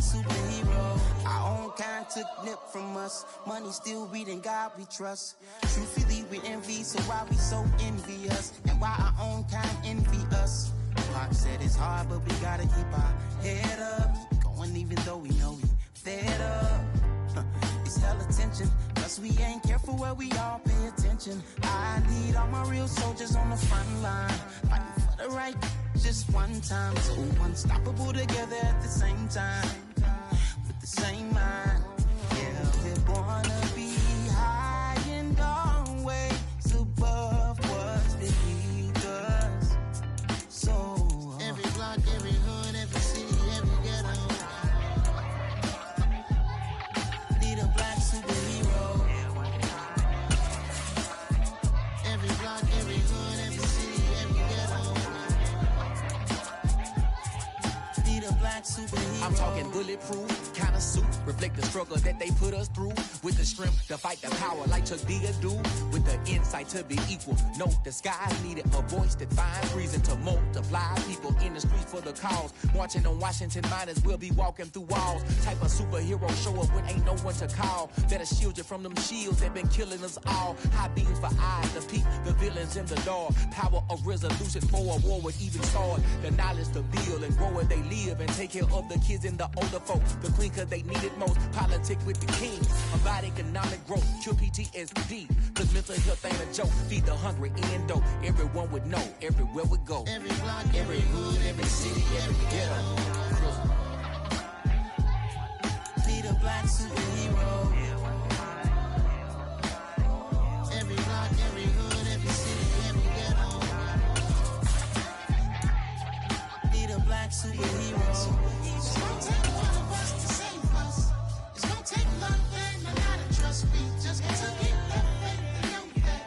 superhero. Our own kind took nip from us. Money still reading God we trust. Truthfully we envy, so why we so envious? And why our own kind envy us? Pop said it's hard, but we gotta keep our head up. Going even though we know we fed up. It's hella tension, cause we ain't careful where we all pay attention. I need all my real soldiers on the front line, fighting for the right just one time. So unstoppable together at the same time, with the same mind. Yeah, we're born to be high and always above what's beneath us. So every block, every hood, every city, every ghetto need a black superhero. Every block, every hood, every city, every ghetto need a black superhero. I'm talking bulletproof kind of suit, reflect the struggle that they put us through, with the strength to fight the power like Chuck D do, with the insight to be equal. No disguise needed, a voice that finds reason to multiply people in the streets for the cause. Marching on Washington miners, we'll be walking through walls. Type of superhero show up when ain't no one to call. Better shield you from them shields that been killing us all. High beams for eyes to peep the villains in the dark. Power of resolution for a war would even start. The knowledge to build and grow where they live and take care of the kids and the older folk. The queen cause they need it most. Politic with the kings. About economic growth. Cure PTSD. Cause mental health ain't a joke. Feed the hungry and dope. Everyone would know. Everywhere we go. Every block, every hood, every city, every ghetto need a black superhero. Every block, every hood, every city, every ghetto need a black superhero. It's gonna take one of us to save us. It's gonna take love and a lot of trust. We just got to keep that faith and know that.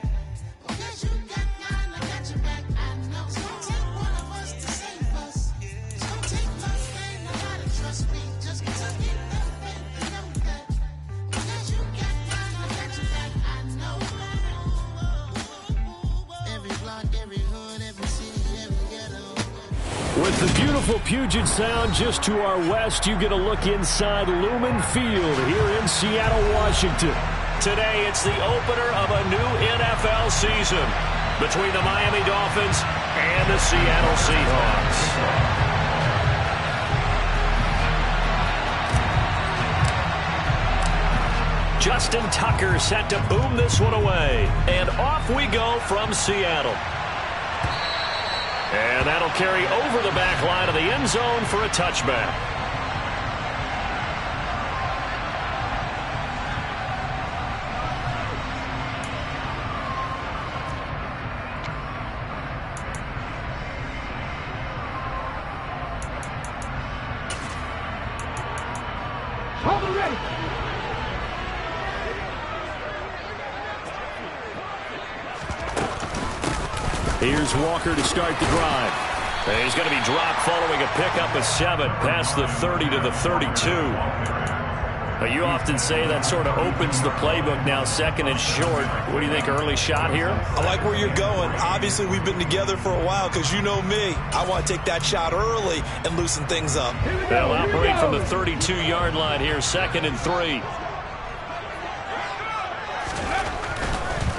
Because you got mine, I got your back, I know. It's gonna take one of us to save us. It's gonna take love and a lot of trust. We just got to keep that faith and know that. Because you got mine, I got your back, I know. Every block, every hood, every city, every ghetto. With the beautiful Puget Sound just to our west, you get a look inside Lumen Field here in Seattle, Washington. Today, it's the opener of a new NFL season between the Miami Dolphins and the Seattle Seahawks. Justin Tucker set to boom this one away. And off we go from Seattle. And that'll carry over the back line of the end zone for a touchback. Here's Walker to start the drive. And he's going to be dropped following a pickup of 7 past the 30 to the 32. But you often say that sort of opens the playbook now, second and short. What do you think, early shot here? I like where you're going. Obviously, we've been together for a while because you know me. I want to take that shot early and loosen things up. They'll operate from the 32-yard line here, second and 3.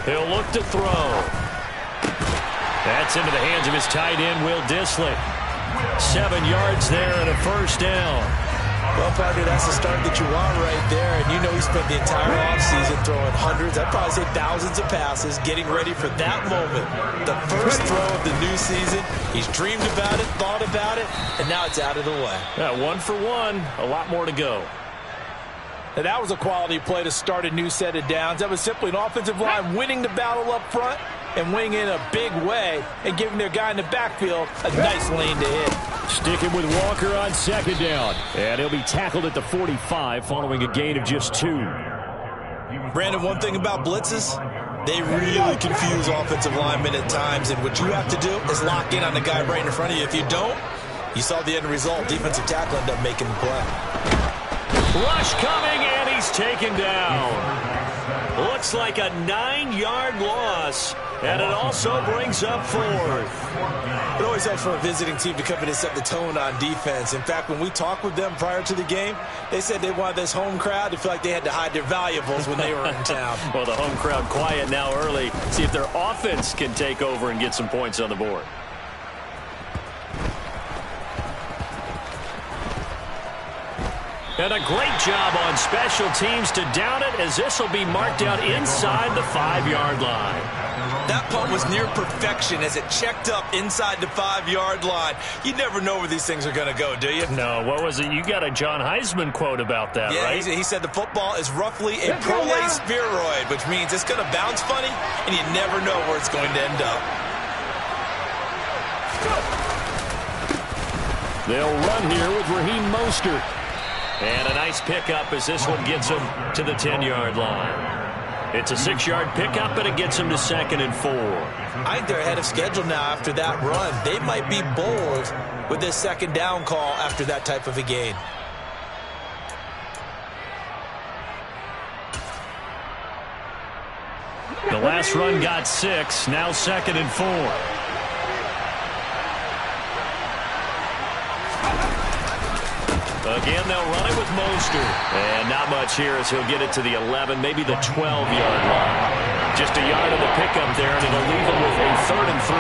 He'll look to throw. That's into the hands of his tight end, Will Dissly. 7 yards there and a first down. Well, partner, that's the start that you want right there. And you know he spent the entire offseason throwing hundreds, I'd probably say thousands of passes, getting ready for that moment. The first throw of the new season. He's dreamed about it, thought about it, and now it's out of the way. Yeah, 1 for 1. A lot more to go. And that was a quality play to start a new set of downs. That was simply an offensive line winning the battle up front and winning in a big way and giving their guy in the backfield a nice lane to hit. Sticking with Walker on second down. And he'll be tackled at the 45 following a gain of just 2. Brandon, one thing about blitzes, they really confuse offensive linemen at times. And what you have to do is lock in on the guy right in front of you. If you don't, you saw the end result. Defensive tackle ended up making the play. Rush coming, and he's taken down. Looks like a 9-yard loss, and it also brings up 4th. It always helps for a visiting team to come in and set the tone on defense. In fact, when we talked with them prior to the game, they said they wanted this home crowd to feel like they had to hide their valuables when they were in town. Well, the home crowd quiet now early. See if their offense can take over and get some points on the board. And a great job on special teams to down it, as this will be marked out inside the 5-yard line. That punt was near perfection as it checked up inside the 5-yard line. You never know where these things are going to go, do you? No, what was it? You got a John Heisman quote about that, right? Yeah, he said the football is roughly a prolate spheroid, which means it's going to bounce funny, and you never know where it's going to end up. They'll run here with Raheem Mostert. And a nice pickup as this one gets him to the 10-yard line. It's a 6-yard pickup, and it gets him to 2nd and 4. I think they're ahead of schedule now after that run. They might be bold with this 2nd down call after that type of a gain. The last run got 6, now 2nd and 4. Again, they'll run it with Mostert. And not much here as he'll get it to the 11, maybe the 12-yard line. Just a yard of the pickup there, and it'll leave him with a 3rd and 3.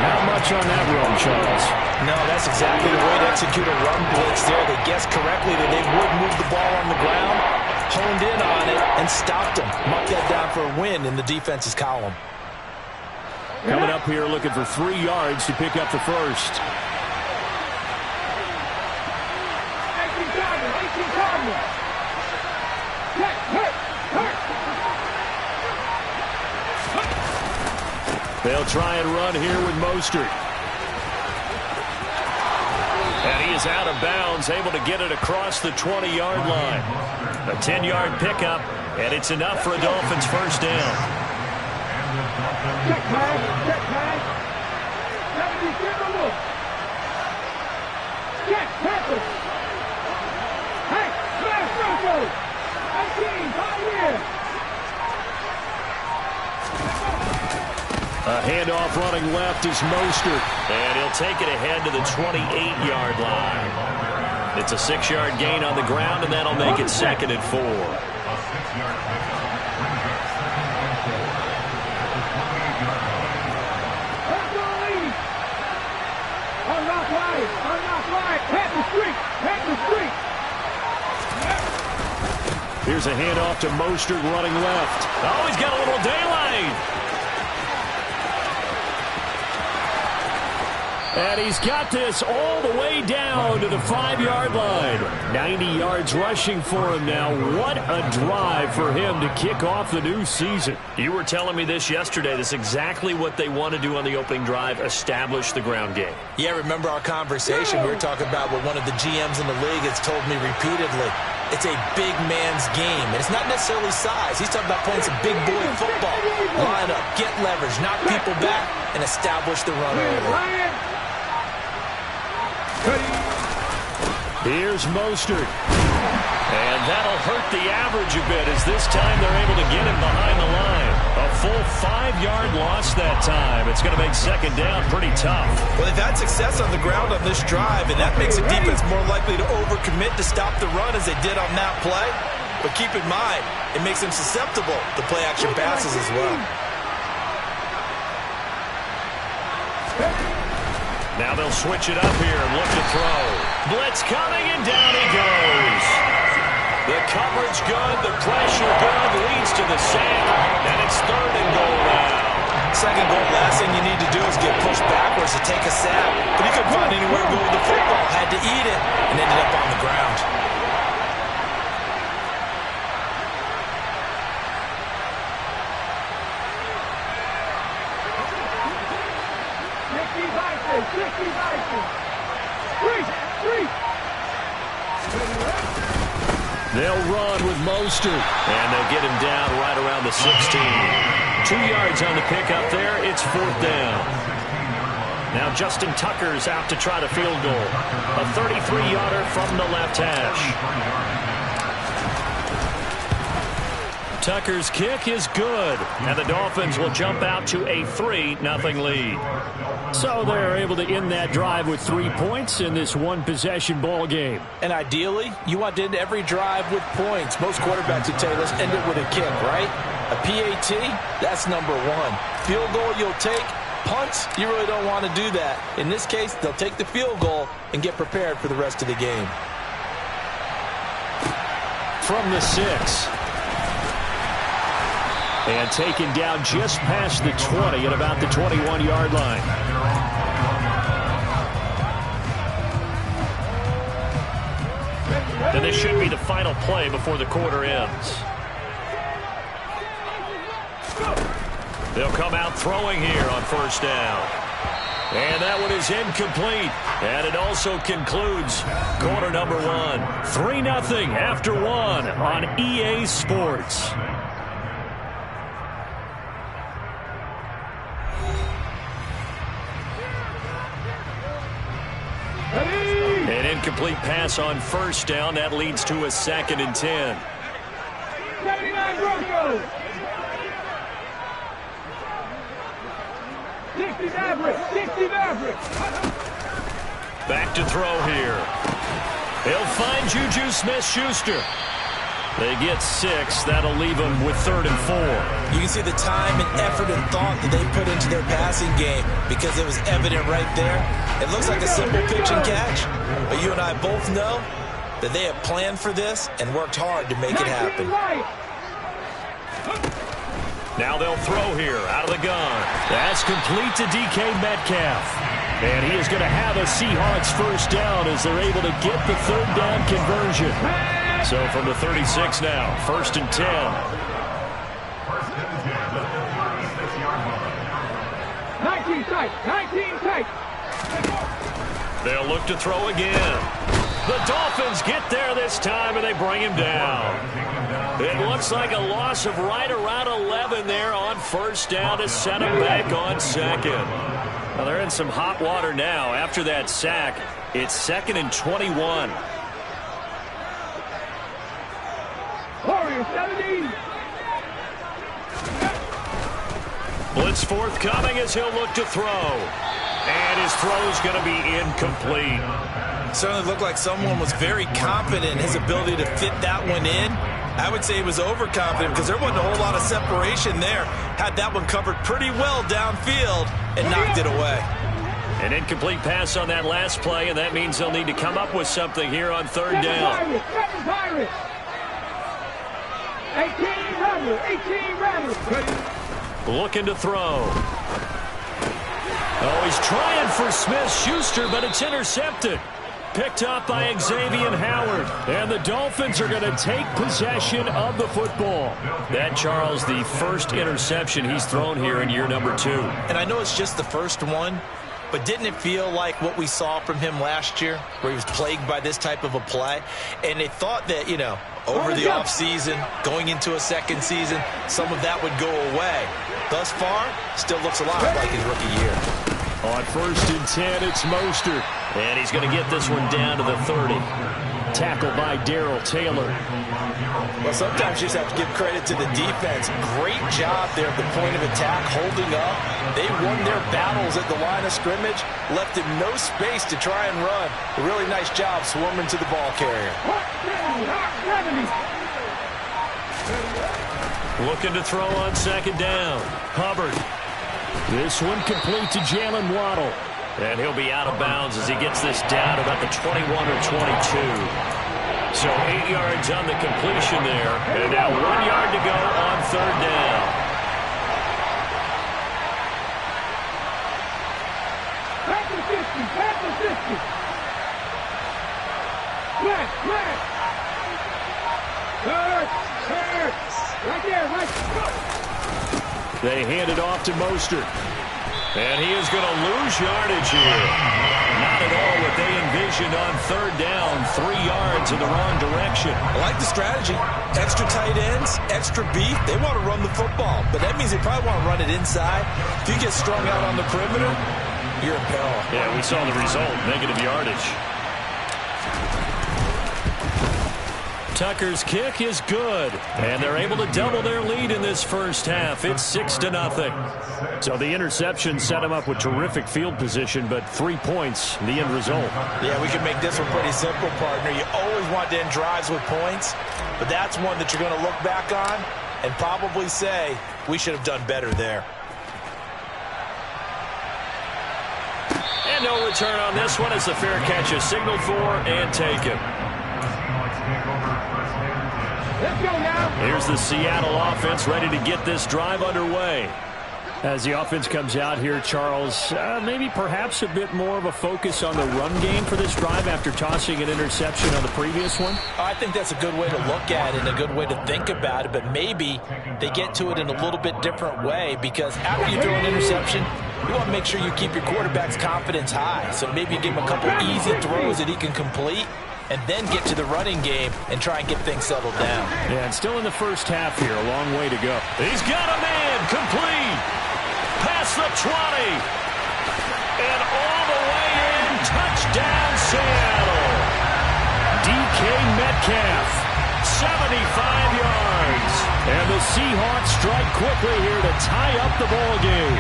Not much on that run, Charles. No, that's exactly the way to execute a run blitz there. They guessed correctly that they would move the ball on the ground, honed in on it, and stopped them. Mark that down for a win in the defense's column. Coming up here looking for 3 yards to pick up the first. They'll try and run here with Mostert. And he is out of bounds, able to get it across the 20-yard line. A 10-yard pickup, and it's enough for a Dolphins first down. Check pass, check pass. Check, Panthers. Hey, smash Broncos. 19, 5 years. A handoff running left is Mostert, and he'll take it ahead to the 28-yard line. It's a 6-yard gain on the ground, and that'll make it 2nd and 4. Here's a handoff to Mostert running left. Oh, he's got a little daylight. And he's got this all the way down to the 5-yard line. 90 yards rushing for him now. What a drive for him to kick off the new season. You were telling me this yesterday. This is exactly what they want to do on the opening drive, establish the ground game. Yeah, remember our conversation? We were talking about what one of the GMs in the league has told me repeatedly. It's a big man's game, and it's not necessarily size. He's talking about playing some big boy football. Line up, get leverage, knock people back, and establish the run early. Here's Mostert. And that'll hurt the average a bit as this time they're able to get him behind the line. A full 5-yard loss that time. It's going to make 2nd down pretty tough. Well, they've had success on the ground on this drive, and that makes the defense more likely to overcommit to stop the run as they did on that play. But keep in mind, it makes them susceptible to play-action passes as well. Now they'll switch it up here and look to throw. Blitz coming, and down he goes. The coverage good, the pressure good, leads to the sack, and it's 3rd and goal now. 2nd goal, last thing you need to do is get pushed backwards to take a sack. But he couldn't find anywhere to go with the football, had to eat it, and ended up on the ground. They'll run with Mostert, and they'll get him down right around the 16. 2 yards on the pickup there. It's 4th down. Now Justin Tucker's out to try the field goal. A 33-yarder from the left hash. Tucker's kick is good, and the Dolphins will jump out to a 3-0 lead. So they're able to end that drive with 3 points in this one-possession ball game. And ideally, you want to end every drive with points. Most quarterbacks would tell you, let's end it with a kick, right? A PAT, that's number one. Field goal you'll take. Punts, you really don't want to do that. In this case, they'll take the field goal and get prepared for the rest of the game. From the 6. And taken down just past the 20 at about the 21-yard line. And this should be the final play before the quarter ends. They'll come out throwing here on first down. And that one is incomplete. And it also concludes quarter number 1. 3-0 after 1 on EA Sports. An incomplete pass on first down. That leads to a 2nd and 10. 79 Broncos. 60 Maverick. 60 Maverick. Back to throw here. He'll find Juju Smith-Schuster. They get 6. That'll leave them with 3rd and 4. You can see the time and effort and thought that they put into their passing game because it was evident right there. It looks like a simple pitch and catch, but you and I both know that they have planned for this and worked hard to make it happen. Now they'll throw here out of the gun. That's complete to DK Metcalf. And he is going to have a Seahawks first down as they're able to get the 3rd down conversion. So from the 36 now, 1st and 10. 19 tight. 19 tight. They'll look to throw again. The Dolphins get there this time, and they bring him down. It looks like a loss of right around 11 there on first down to set him back on 2nd. Now they're in some hot water now. After that sack, it's 2nd and 21. Warriors 70. Blitz forthcoming as he'll look to throw. And his throw's going to be incomplete. Certainly looked like someone was very confident in his ability to fit that one in. I would say he was overconfident because there wasn't a whole lot of separation there. Had that one covered pretty well downfield and knocked it away. An incomplete pass on that last play, and that means they'll need to come up with something here on 3rd down. 18 Rattler. Looking to throw. Oh, he's trying for Smith-Schuster, but it's intercepted. Picked up by Xavier Howard. And the Dolphins are going to take possession of the football. That, Charles, the first interception he's thrown here in year number 2. And I know it's just the first one, but didn't it feel like what we saw from him last year, where he was plagued by this type of a play? And they thought that, you know, over the offseason, going into a second season, some of that would go away. Thus far, still looks a lot like his rookie year. On 1st and 10, it's Mostert. And he's going to get this one down to the 30. Tackled by Darrell Taylor. Well, sometimes you just have to give credit to the defense. Great job there at the point of attack, holding up. They won their battles at the line of scrimmage, left him no space to try and run. A really nice job swarming to the ball carrier. Looking to throw on 2nd down. Hubbard. This one complete to Jalen Waddle. And he'll be out of bounds as he gets this down about the 21 or 22. So 8 yards on the completion there. And now 1 yard to go on 3rd down. Back to 50. Back to 50. Flat. Hurt. Right there. They hand it off to Mostert. And he is going to lose yardage here. Not at all what they envisioned on 3rd down. 3 yards in the wrong direction. I like the strategy. Extra tight ends, extra beef. They want to run the football, but that means they probably want to run it inside. If you get strung out on the perimeter, you're in peril. Yeah, we saw the result. Negative yardage. Tucker's kick is good, and they're able to double their lead in this first half. It's 6-0. So the interception set him up with terrific field position, but 3 points, the end result. Yeah, we can make this one pretty simple, partner. You always want to end drives with points, but that's one that you're going to look back on and probably say, we should have done better there. And no return on this one as the fair catch is signaled for and taken. Let's go now. Here's the Seattle offense ready to get this drive underway. As the offense comes out here, Charles, maybe perhaps a bit more of a focus on the run game for this drive after tossing an interception on the previous one? I think that's a good way to look at it and a good way to think about it, but maybe they get to it in a little bit different way because after you throw an interception, you want to make sure you keep your quarterback's confidence high. So maybe give him a couple easy throws that he can complete and then get to the running game and try and get things settled down. Yeah, and still in the first half here, a long way to go. He's got a man, complete, past the 20, and all the way in, touchdown Seattle. DK Metcalf, 75 yards, and the Seahawks strike quickly here to tie up the ball game.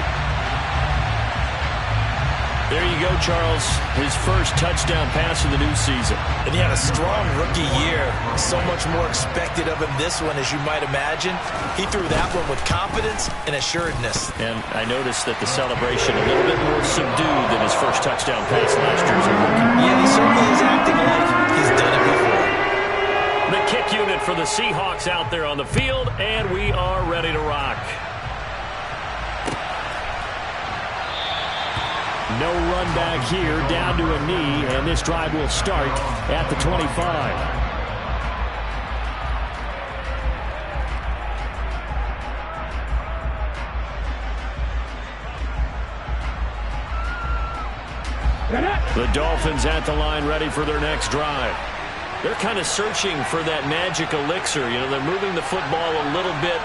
There you go, Charles. His first touchdown pass of the new season. And he had a strong rookie year. So much more expected of him this one, as you might imagine. He threw that one with confidence and assuredness. And I noticed that the celebration a little bit more subdued than his first touchdown pass last year as a rookie. Yeah, he certainly is acting like he's done it before. The kick unit for the Seahawks out there on the field, and we are ready to rock. No run back here, down to a knee, and this drive will start at the 25. The Dolphins at the line ready for their next drive. They're kind of searching for that magic elixir. You know, they're moving the football a little bit,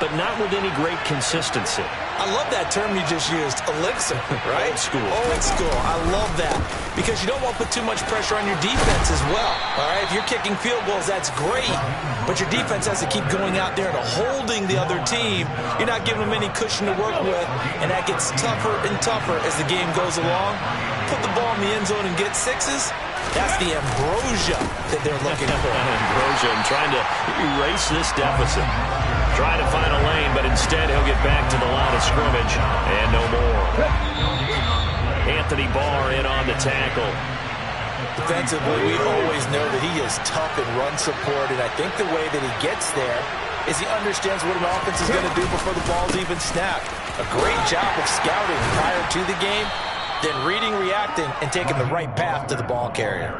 but not with any great consistency. I love that term you just used, elixir, right? Old school. Old school. I love that because you don't want to put too much pressure on your defense as well, all right? If you're kicking field goals, that's great, but your defense has to keep going out there and holding the other team. You're not giving them any cushion to work with, and that gets tougher and tougher as the game goes along. Put the ball in the end zone and get sixes. That's the ambrosia that they're looking for. Ambrosia and trying to erase this deficit. Try to find a lane, but instead he'll get back to the line of scrimmage and no more. Anthony Barr in on the tackle. Defensively, we always know that he is tough in run support, and I think the way that he gets there is he understands what an offense is going to do before the ball's even snapped. A great job of scouting prior to the game, then reading, reacting, and taking the right path to the ball carrier.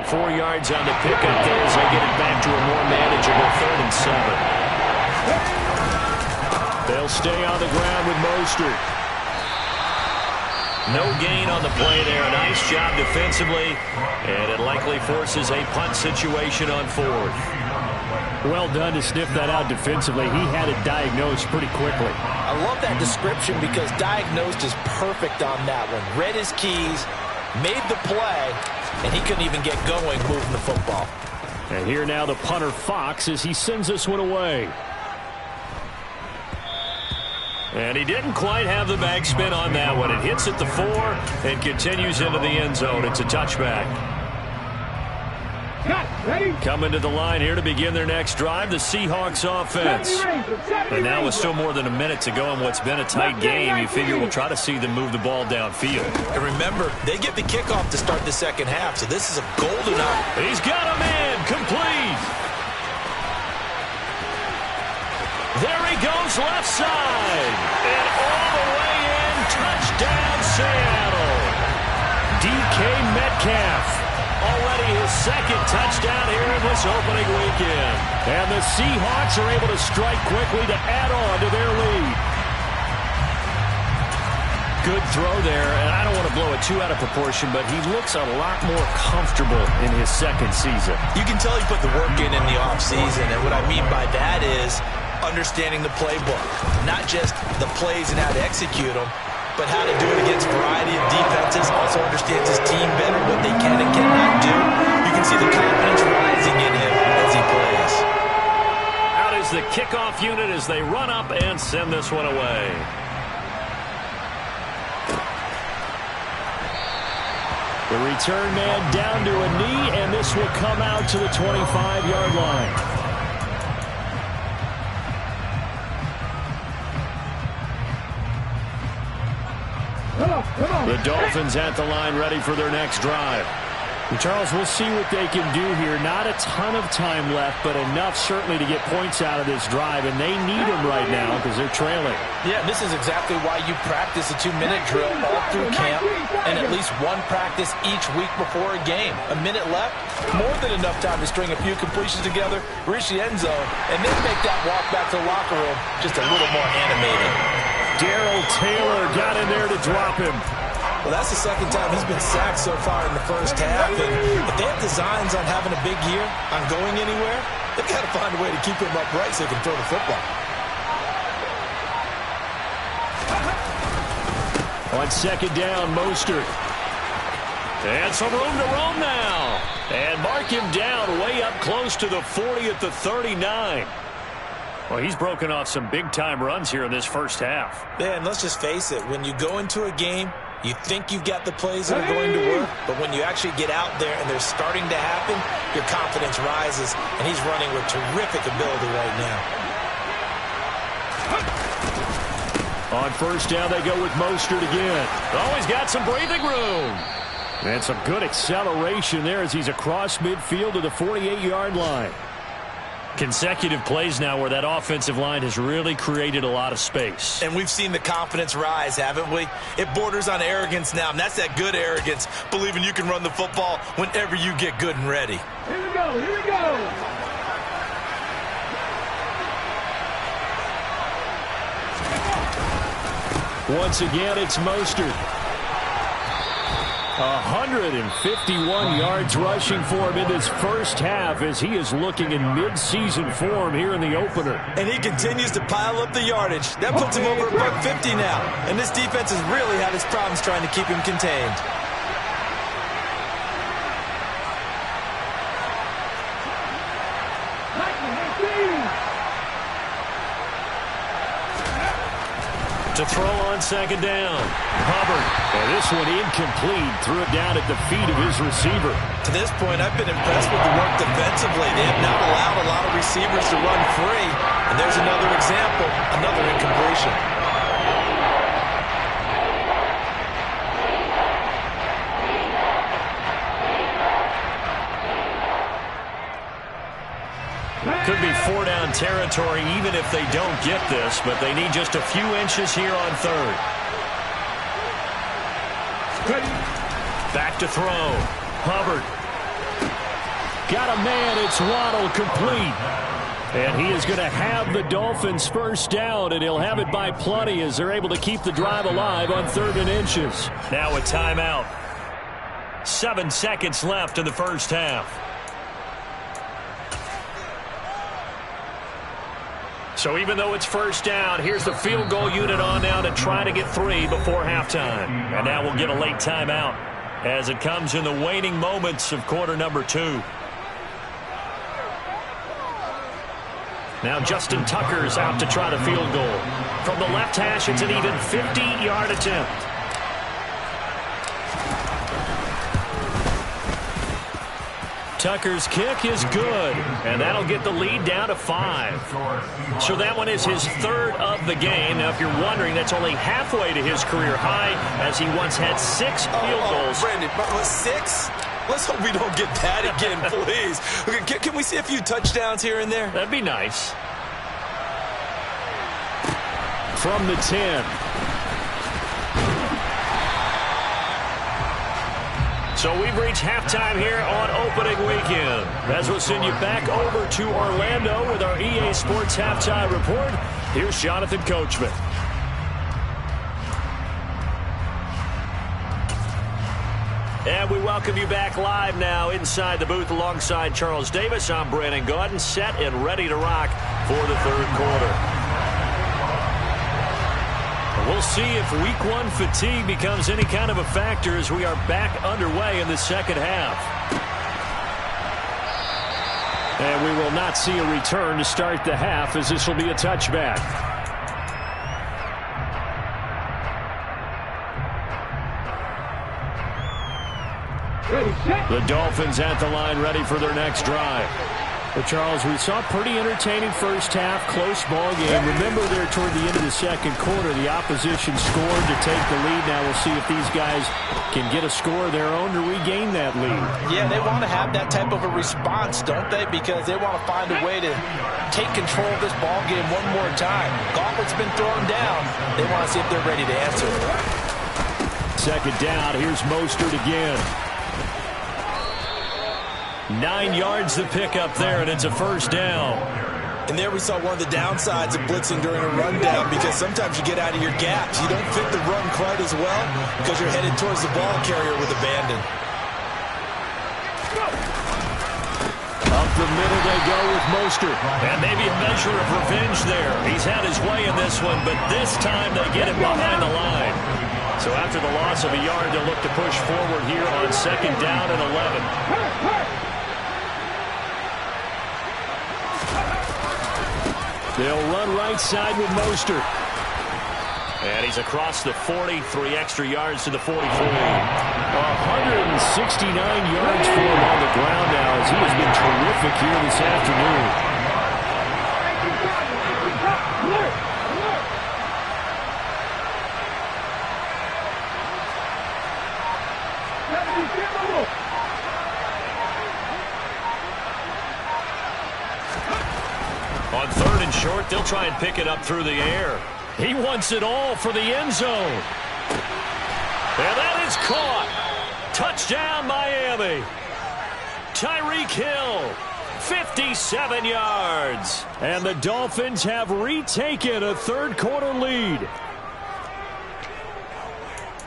4 yards on the pickup there as they get it back to a more manageable 3rd and 7. They'll stay on the ground with Mostert. No gain on the play there. A nice job defensively, and it likely forces a punt situation on 4th. Well done to sniff that out defensively. He had it diagnosed pretty quickly. I love that description because diagnosed is perfect on that one. Read his keys, made the play, and he couldn't even get going moving the football. And here now the punter Fox as he sends this one away. And he didn't quite have the backspin on that one. It hits at the 4 and continues into the end zone. It's a touchback. Coming to the line here to begin their next drive, the Seahawks offense. And now with still more than a minute to go in what's been a tight game, you figure we'll try to see them move the ball downfield. And remember, they get the kickoff to start the second half, so this is a golden hour. He's got a man, complete. There he goes, left side. And all the way in, touchdown Seattle. DK Metcalf. Already his 2nd touchdown here in this opening weekend. And the Seahawks are able to strike quickly to add on to their lead. Good throw there, and I don't want to blow it too out of proportion, but he looks a lot more comfortable in his 2nd season. You can tell he put the work in the offseason, and what I mean by that is understanding the playbook. Not just the plays and how to execute them, but how to do it against a variety of defenses. Also understands his team better, what they can and cannot do. You can see the confidence rising in him as he plays. kickoff unit as they run up and send this one away. The return man down to a knee, and this will come out to the 25-yard line. The Dolphins at the line ready for their next drive. And Charles, we'll see what they can do here. Not a ton of time left, but enough certainly to get points out of this drive, and they need them right now because they're trailing. Yeah, this is exactly why you practice a 2-minute drill all through camp and at least one practice each week before a game. A minute left, more than enough time to string a few completions together, reach the end zone, and then make that walk back to the locker room just a little more animated. Darrell Taylor got in there to drop him. Well, that's the second time he's been sacked so far in the first half. And if they have designs on having a big year, on going anywhere, they've got to find a way to keep him upright so he can throw the football. On second down, Mostert. And some room to roam now. And mark him down way up close to the 40 at the 39. Well, he's broken off some big-time runs here in this first half. Yeah, and let's just face it. When you go into a game, you think you've got the plays that are going to work, but when you actually get out there and they're starting to happen, your confidence rises, and he's running with terrific ability right now. On first down, they go with Mostert again. Oh, he's got some breathing room. And some good acceleration there as he's across midfield to the 48-yard line. Consecutive plays now where that offensive line has really created a lot of space. And we've seen the confidence rise, haven't we? It borders on arrogance now, and that's that good arrogance, believing you can run the football whenever you get good and ready. Here we go, here we go. Once again, it's Mostert. 151 yards rushing for him in this first half as he is looking in mid-season form here in the opener. And he continues to pile up the yardage. That puts him over about 50 now. And this defense has really had its problems trying to keep him contained. To throw on second down. Hubbard. And this one incomplete. Threw it down at the feet of his receiver. To this point, I've been impressed with the work defensively. They have not allowed a lot of receivers to run free. And there's another example, another incompletion. Could be 4-down territory even if they don't get this, but they need just a few inches here on third. Back to throw. Hubbard. Got a man. It's Waddle, complete. And he is going to have the Dolphins first down, and he'll have it by plenty as they're able to keep the drive alive on 3rd and inches. Now a timeout. 7 seconds left in the first half. So even though it's first down, here's the field goal unit on now to try to get 3 before halftime. And now we'll get a late timeout as it comes in the waning moments of quarter number 2. Now Justin Tucker's out to try the field goal. From the left hash, it's an even 50-yard attempt. Tucker's kick is good, and that'll get the lead down to 5. So that one is his 3rd of the game. Now, if you're wondering, that's only halfway to his career high, as he once had 6 field goals. Brandon, 6? Let's hope we don't get that again, please. Okay, can we see a few touchdowns here and there? That'd be nice. From the 10. So we've reached halftime here on opening weekend. As we'll send you back over to Orlando with our EA Sports Halftime Report. Here's Jonathan Coachman. And we welcome you back live now inside the booth alongside Charles Davis. I'm Brandon Gaudin, set and ready to rock for the 3rd quarter. We'll see if week 1 fatigue becomes any kind of a factor as we are back underway in the second half. And we will not see a return to start the half, as this will be a touchback. The Dolphins at the line, ready for their next drive. Well, Charles, we saw a pretty entertaining first half, close ball game. Remember there toward the end of the second quarter, the opposition scored to take the lead. Now we'll see if these guys can get a score of their own to regain that lead. Yeah, they want to have that type of a response, don't they? Because they want to find a way to take control of this ball game one more time. Gauntlet's been thrown down. They want to see if they're ready to answer. Second down, here's Mostert again. 9 yards to pick up there, and it's a first down. And there we saw one of the downsides of blitzing during a rundown, because sometimes you get out of your gaps. You don't fit the run quite as well because you're headed towards the ball carrier with abandon. Up the middle they go with Mostert. And maybe a measure of revenge there. He's had his way in this one, but this time they get him behind the line. So after the loss of a yard, they'll look to push forward here on second down and 11. They'll run right side with Mostert. And he's across the 40, 3 extra yards to the 43. 169 yards for him on the ground now, as he has been terrific here this afternoon. On third and short, they'll try and pick it up through the air. He wants it all for the end zone. And that is caught. Touchdown, Miami. Tyreek Hill, 57 yards. And the Dolphins have retaken a third-quarter lead.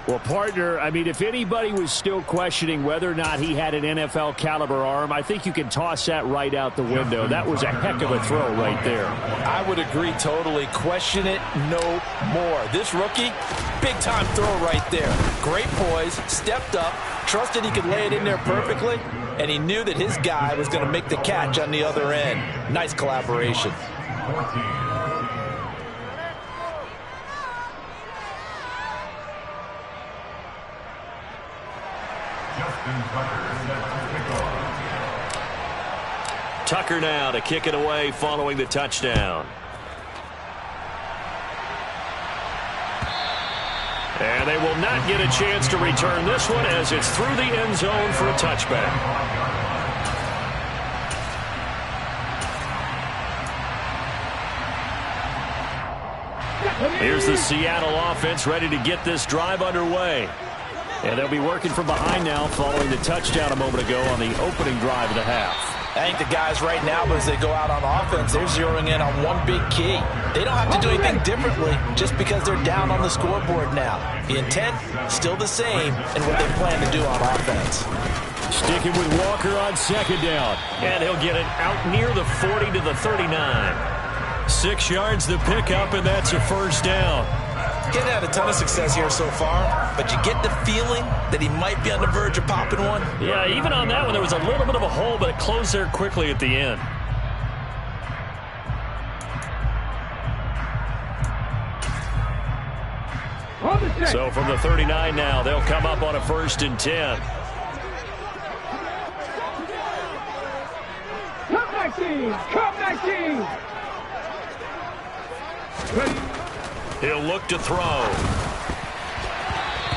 Well, partner, I mean, if anybody was still questioning whether or not he had an NFL-caliber arm, I think you can toss that right out the window. That was a heck of a throw right there. I would agree totally. Question it no more. This rookie, big-time throw right there. Great poise, stepped up, trusted he could lay it in there perfectly, and he knew that his guy was going to make the catch on the other end. Nice collaboration. Tucker now to kick it away following the touchdown. And they will not get a chance to return this one, as it's through the end zone for a touchback. Here's the Seattle offense ready to get this drive underway. And they'll be working from behind now following the touchdown a moment ago on the opening drive of the half. I think the guys right now, as they go out on offense, they're zeroing in on one big key. They don't have to do anything differently just because they're down on the scoreboard now. The intent, still the same, and what they plan to do on offense. Sticking with Walker on second down. And he'll get it out near the 40 to the 39. 6 yards to pick up, and that's a first down. Getting had a ton of success here so far, but you get the feeling that he might be on the verge of popping one. Yeah, even on that one, there was a little bit of a hole, but it closed there quickly at the end. So from the 39 now, they'll come up on a 1st and 10. Come back, team! Come back, team! He'll look to throw.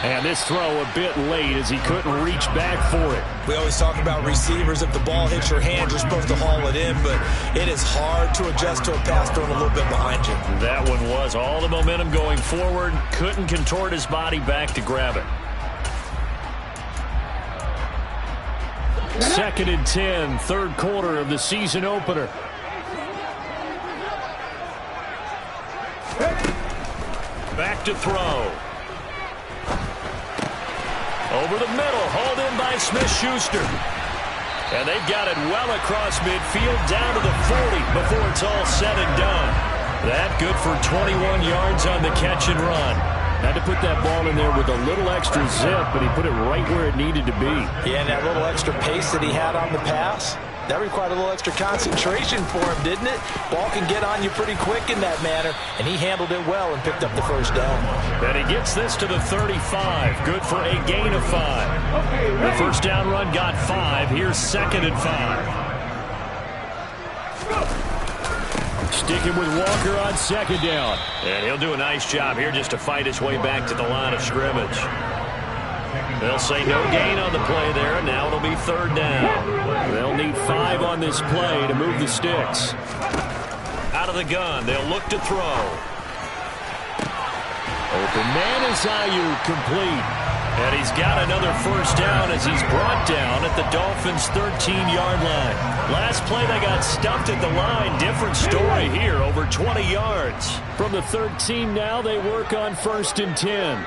And this throw a bit late as he couldn't reach back for it. We always talk about receivers. If the ball hits your hand, you're supposed to haul it in, but it is hard to adjust to a pass thrown a little bit behind you. That one was all the momentum going forward. Couldn't contort his body back to grab it. 2nd and 10, third quarter of the season opener. Back to throw. Over the middle, hauled in by Smith-Schuster. And they've got it well across midfield, down to the 40 before it's all said and done. That good for 21 yards on the catch and run. Had to put that ball in there with a little extra zip, but he put it right where it needed to be. Yeah, and that little extra pace that he had on the pass, That required a little extra concentration for him, didn't it? Ball can get on you pretty quick in that manner, and he handled it well and picked up the first down. And he gets this to the 35. Good for a gain of 5. The first down run got 5. Here's 2nd and 5. Sticking with Walker on 2nd down. And he'll do a nice job here just to fight his way back to the line of scrimmage. They'll say no gain on the play there, and now it'll be 3rd down. They'll need 5 on this play to move the sticks. Out of the gun, they'll look to throw. Open man is Ayuk, complete. And he's got another first down as he's brought down at the Dolphins' 13-yard line. Last play, they got stumped at the line. Different story here, over 20 yards. From the 13 now, they work on 1st and 10.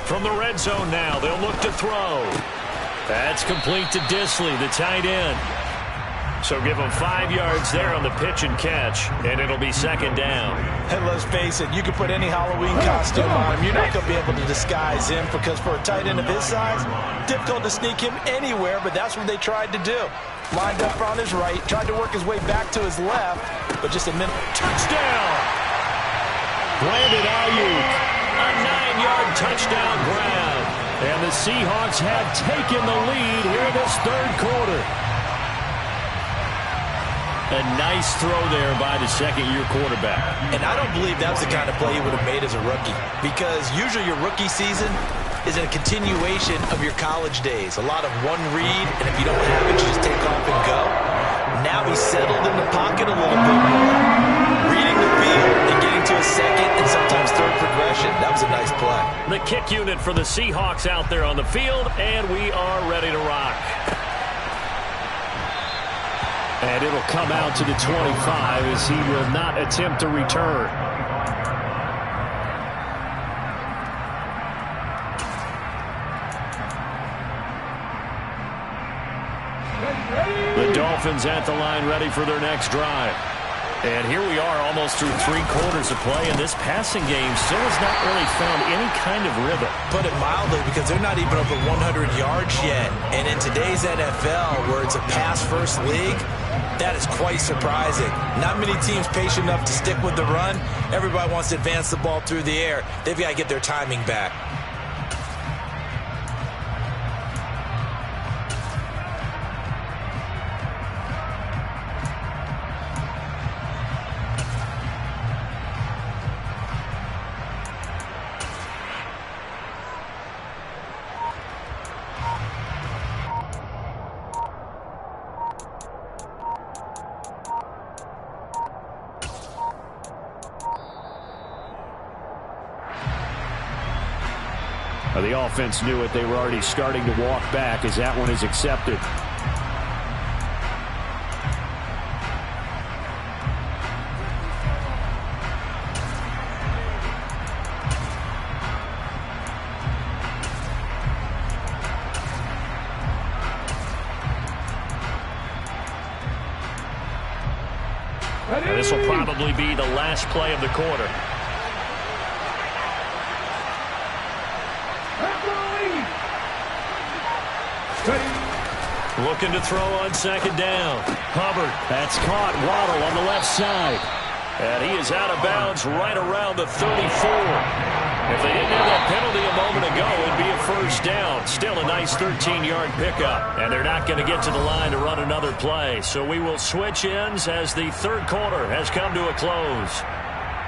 From the red zone now, they'll look to throw. That's complete to Disley, the tight end. So give him 5 yards there on the pitch and catch, and it'll be 2nd down. And let's face it, you can put any Halloween costume on him. You're not going to be able to disguise him because for a tight end of his size, difficult to sneak him anywhere, but that's what they tried to do. Lined up on his right, tried to work his way back to his left, but just a minute. Touchdown! Brandon Ayuk, a 9-yard touchdown grab. And the Seahawks have taken the lead here in this 3rd quarter. A nice throw there by the 2nd-year quarterback. And I don't believe that was the kind of play he would have made as a rookie, because usually your rookie season is a continuation of your college days. A lot of one read, and if you don't have it, you just take off and go. Now he's settled in the pocket a little bit more, reading the field and getting to a 2nd and sometimes 3rd progression. That was a nice play. The kick unit for the Seahawks out there on the field, and we are ready to rock. And it'll come out to the 25 as he will not attempt to return. The Dolphins at the line ready for their next drive. And here we are almost through 3 quarters of play, and this passing game still has not really found any kind of rhythm. Put it mildly, because they're not even over 100 yards yet. And in today's NFL, where it's a pass-first league, that is quite surprising. Not many teams patient enough to stick with the run. Everybody wants to advance the ball through the air. They've got to get their timing back. The offense knew it. They were already starting to walk back as that one is accepted. And this will probably be the last play of the quarter. Looking to throw on 2nd down. Hubbard, that's caught. Waddle on the left side. And he is out of bounds right around the 34. If they didn't have that penalty a moment ago, it'd be a first down. Still a nice 13-yard pickup. And they're not going to get to the line to run another play. So we will switch ends as the 3rd quarter has come to a close.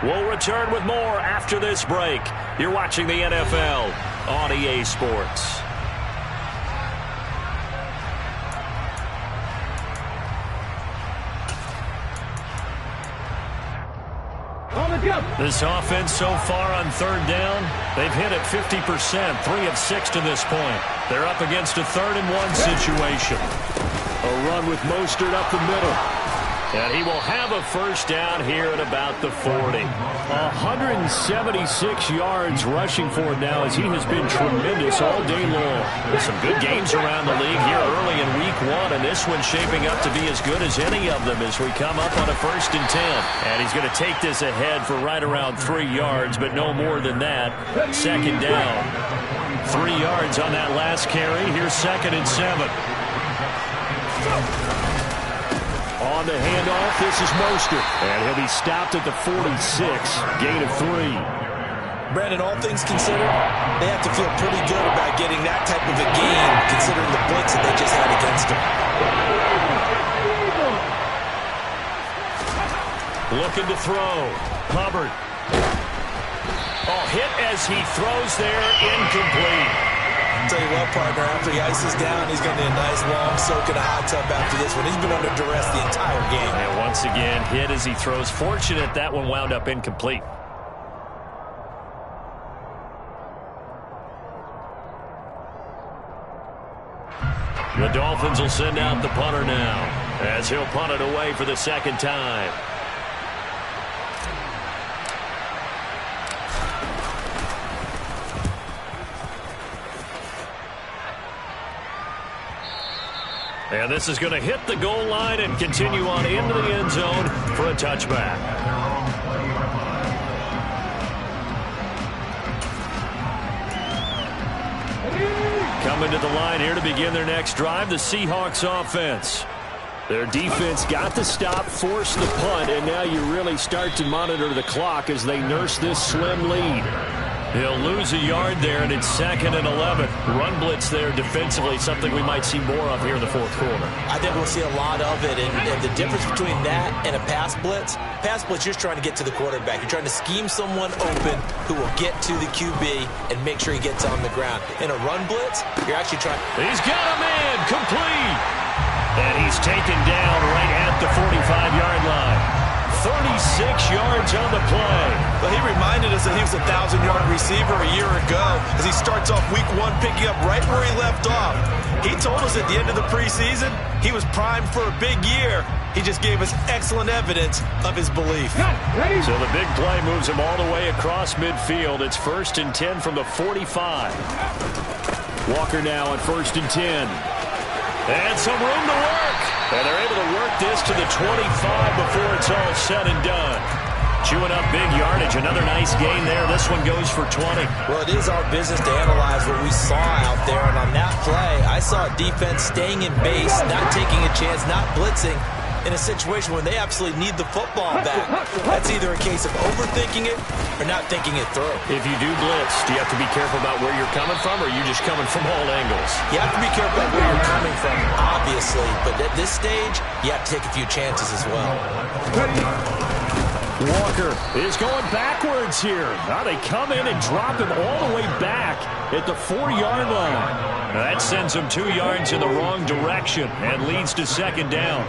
We'll return with more after this break. You're watching the NFL on EA Sports. This offense so far on 3rd down, they've hit it 50%, 3 of 6 to this point. They're up against a 3rd and 1 situation. A run with Mostert up the middle. And he will have a first down here at about the 40. 176 yards rushing for it now as he has been tremendous all day long. Some good games around the league here early in week 1, and this one's shaping up to be as good as any of them as we come up on a 1st and 10. And he's going to take this ahead for right around 3 yards, but no more than that. 2nd down. 3 yards on that last carry. Here's 2nd and 7. On the handoff, this is Mostert. And he'll be stopped at the 46, gain of 3. Brandon, all things considered, they have to feel pretty good about getting that type of a gain, considering the blitz that they just had against them. Looking to throw. Hubbard. Oh, hit as he throws there, incomplete. I'll tell you what, partner, after he ices down, he's going to need a nice long soak in a hot tub after this one. He's been under duress the entire game. And once again, hit as he throws. Fortunate that one wound up incomplete. The Dolphins will send out the punter now, as he'll punt it away for the second time. And this is going to hit the goal line and continue on into the end zone for a touchback. Coming to the line here to begin their next drive, the Seahawks offense. Their defense got the stop, forced the punt, and now you really start to monitor the clock as they nurse this slim lead. He'll lose a yard there, and it's 2nd and 11. Run blitz there defensively, something we might see more of here in the fourth quarter. I think we'll see a lot of it, and the difference between that and a pass blitz, you're trying to get to the quarterback. You're trying to scheme someone open who will get to the QB and make sure he gets on the ground. In a run blitz, you're actually trying. He's got a man, complete. And he's taken down right at the 45-yard line. 36 yards on the play. But he reminded us that he was a 1,000-yard receiver a year ago as he starts off week 1 picking up right where he left off. He told us at the end of the preseason he was primed for a big year. He just gave us excellent evidence of his belief. So the big play moves him all the way across midfield. It's 1st and 10 from the 45. Walker now at 1st and 10. And some room to work. And they're able to work this to the 25 before it's all said and done. Chewing up big yardage. Another nice gain there. This one goes for 20. Well, it is our business to analyze what we saw out there. And on that play, I saw a defense staying in base, not taking a chance, not blitzing in a situation where they absolutely need the football back. That's either a case of overthinking it or not thinking it through. If you do blitz, do you have to be careful about where you're coming from, or are you just coming from all angles? You have to be careful about where you're coming from, obviously. But at this stage, you have to take a few chances as well. Walker is going backwards here. Now they come in and drop him all the way back at the 4-yard line. That sends him 2 yards in the wrong direction and leads to 2nd down.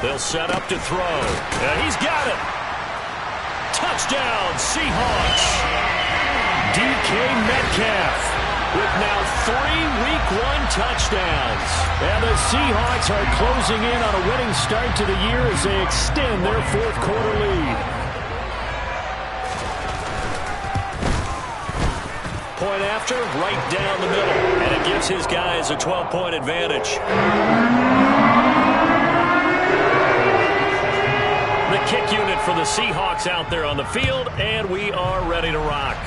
They'll set up to throw. And he's got it. Touchdown, Seahawks. DK Metcalf with now 3 Week 1 touchdowns. And the Seahawks are closing in on a winning start to the year as they extend their 4th quarter lead. Point after, right down the middle. And it gives his guys a 12-point advantage. The kick unit for the Seahawks out there on the field, and we are ready to rock.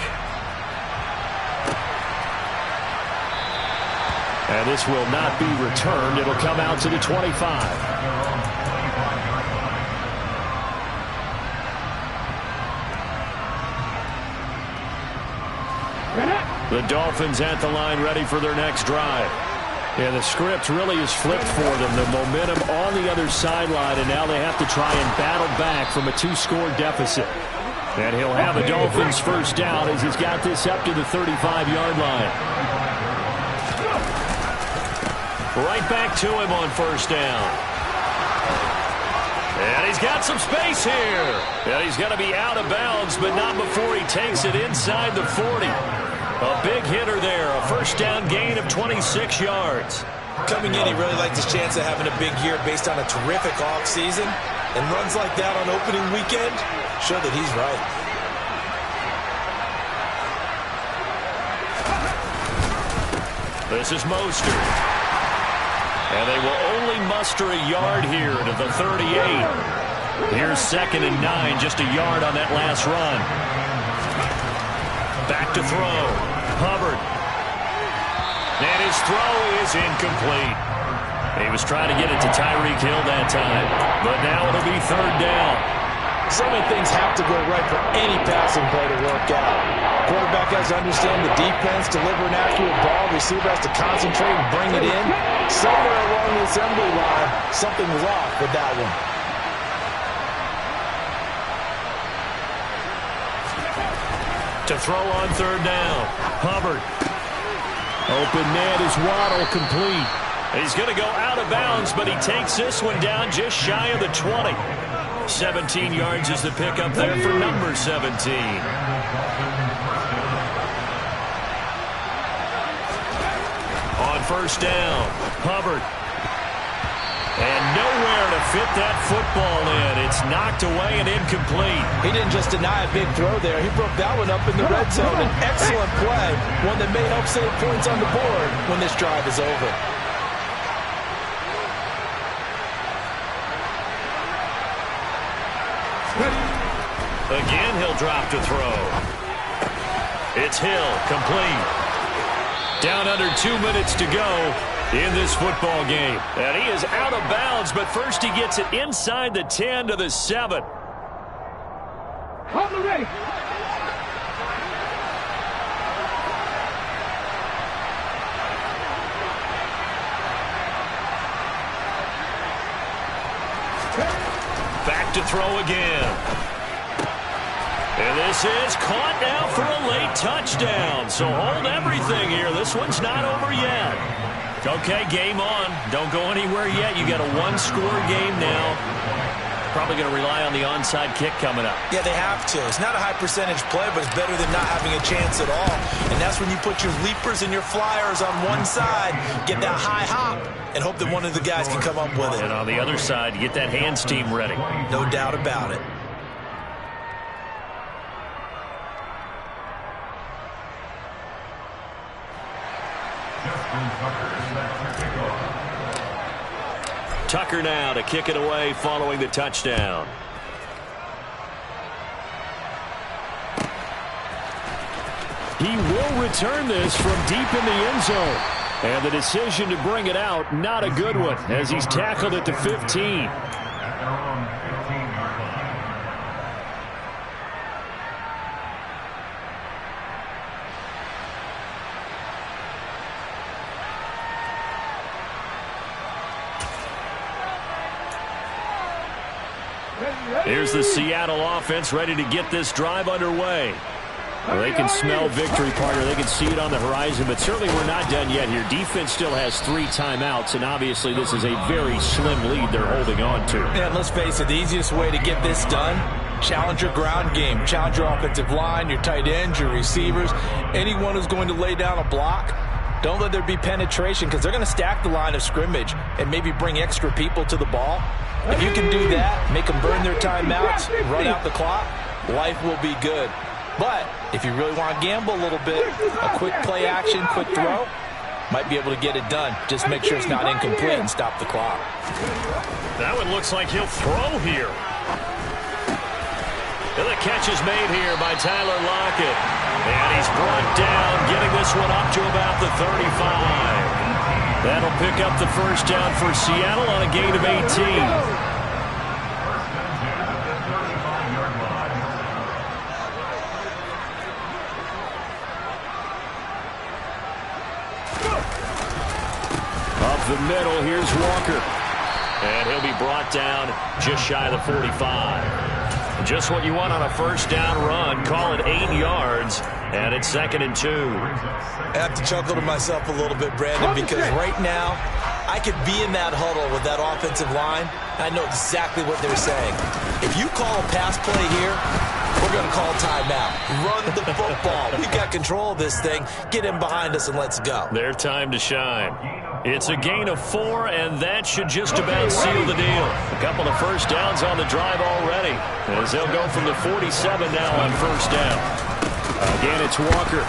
And this will not be returned. It'll come out to the 25. The Dolphins at the line ready for their next drive. And the script really is flipped for them. The momentum on the other sideline, and now they have to try and battle back from a 2-score deficit. And he'll have a Dolphins first down as he's got this up to the 35-yard line. Right back to him on first down. And he's got some space here. And he's going to be out of bounds, but not before he takes it inside the 40. A big hitter there, a first down gain of 26 yards. Coming in, he really liked his chance of having a big year based on a terrific offseason. And runs like that on opening weekend show that he's right. This is Mostert. And they will only muster a yard here to the 38. Here's 2nd and 9, just a yard on that last run. Back to throw. Hubbard. And his throw is incomplete. He was trying to get it to Tyreek Hill that time, but now it'll be third down. So many things have to go right for any passing play to work out. Quarterback has to understand the defense, deliver an accurate ball. Receiver has to concentrate and bring it in. Somewhere along the assembly line, something was off with that one. To throw on third down, Hubbard. Open man is Waddle, complete. He's going to go out of bounds, but he takes this one down just shy of the 20. 17 yards is the pickup there for number 17. On first down, Hubbard. And nowhere to fit that football in. It's knocked away and incomplete. He didn't just deny a big throw there. He broke that one up in the red zone. An excellent play, one that may help save points on the board when this drive is over. Again, he'll drop to throw. It's Hill, complete. Down under 2 minutes to go in this football game. And he is out of bounds, but first he gets it inside the 10 to the 7. On the race. Back to throw again. And this is caught now for a late touchdown. So hold everything here. This one's not over yet. Okay, game on. Don't go anywhere yet. You got a one-score game now. Probably going to rely on the onside kick coming up. Yeah, they have to. It's not a high-percentage play, but it's better than not having a chance at all. And that's when you put your leapers and your flyers on one side, get that high hop, and hope that one of the guys can come up with it. And on the other side, get that hands team ready. No doubt about it. Tucker now to kick it away following the touchdown. He will return this from deep in the end zone. And the decision to bring it out, not a good one, as he's tackled at the 15. Here's the Seattle offense ready to get this drive underway. Well, they can smell victory, partner. They can see it on the horizon, but certainly we're not done yet here. Defense still has 3 timeouts, and obviously this is a very slim lead they're holding on to. And let's face it, the easiest way to get this done, challenge your ground game. Challenge your offensive line, your tight ends, your receivers, anyone who's going to lay down a block. Don't let there be penetration, because they're going to stack the line of scrimmage and maybe bring extra people to the ball. If you can do that, make them burn their timeouts, run out the clock, life will be good. But if you really want to gamble a little bit, a quick play action, quick throw, might be able to get it done. Just make sure it's not incomplete and stop the clock. That one looks like he'll throw here. And the catch is made here by Tyler Lockett. And he's brought down, getting this one up to about the 35. That'll pick up the first down for Seattle on a gain of 18. The middle, here's Walker. And he'll be brought down just shy of the 45. Just what you want on a first down run. Call it 8 yards, and it's 2nd and 2. I have to chuckle to myself a little bit, Brandon, because right now I could be in that huddle with that offensive line. I know exactly what they're saying. If you call a pass play here, we're going to call timeout. Run the football. We've got control of this thing. Get in behind us and let's go. Their time to shine. It's a gain of 4, and that should just about seal the deal. A couple of first downs on the drive already, as they'll go from the 47 now on first down. Again, it's Walker.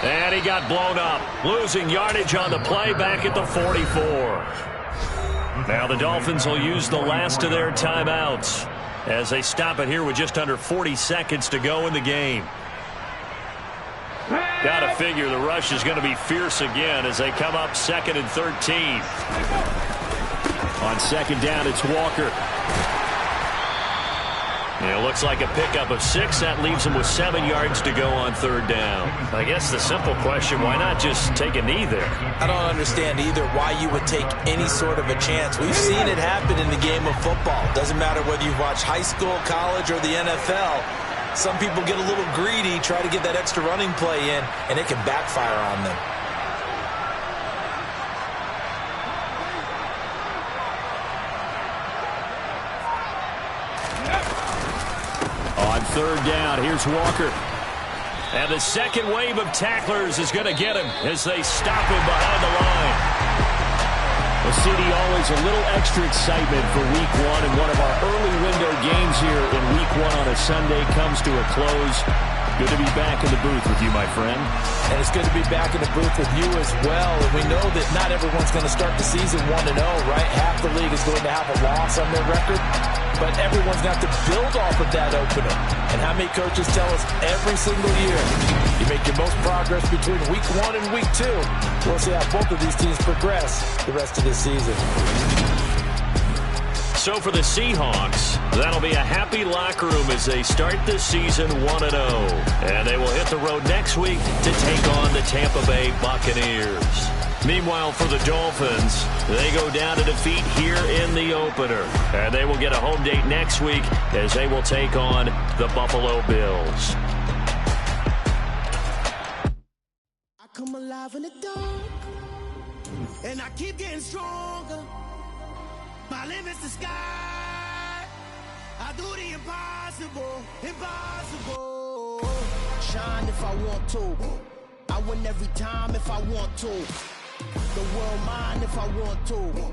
And he got blown up, losing yardage on the play back at the 44. Now the Dolphins will use the last of their timeouts as they stop it here with just under 40 seconds to go in the game. Got to figure the rush is going to be fierce again as they come up 2nd and 13. On 2nd down, it's Walker. It looks like a pickup of 6. That leaves him with 7 yards to go on 3rd down. I guess the simple question, why not just take a knee there? I don't understand either why you would take any sort of a chance. We've seen it happen in the game of football. Doesn't matter whether you've watched high school, college, or the NFL. Some people get a little greedy, try to get that extra running play in, and it can backfire on them. On 3rd down, here's Walker. And the second wave of tacklers is going to get him as they stop him behind the line. Well, CD, always a little extra excitement for Week 1, and one of our early window games here in Week 1 on a Sunday comes to a close. Good to be back in the booth with you, my friend. And it's good to be back in the booth with you as well. And we know that not everyone's going to start the season 1-0, right? Half the league is going to have a loss on their record. But everyone's going to have to build off of that opener. And how many coaches tell us every single year, you make your most progress between Week 1 and Week 2. We'll see how both of these teams progress the rest of this season. So for the Seahawks, that'll be a happy locker room as they start this season 1-0. And they will hit the road next week to take on the Tampa Bay Buccaneers. Meanwhile, for the Dolphins, they go down to defeat here in the opener. And they will get a home date next week as they will take on the Buffalo Bills. I come alive in the dark, and I keep getting stronger. My limit's the sky. I do the impossible, impossible. Shine if I want to. I win every time if I want to. The world mine if I want to.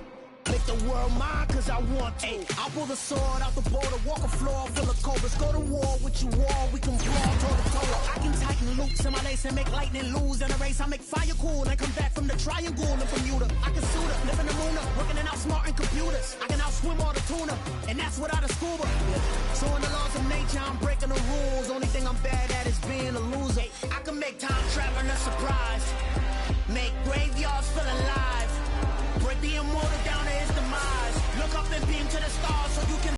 Make the world mine cause I want to. I pull the sword out the border, walk a floor full of cobras. Go to war with you all, we can brawl toe to toe. I can tighten loops in my lace and make lightning lose in a race. I make fire cool and come back from the triangle in Bermuda. I can suit up, live in the moon up, working and outsmarting computers. I can outswim all the tuna, and that's without a scuba.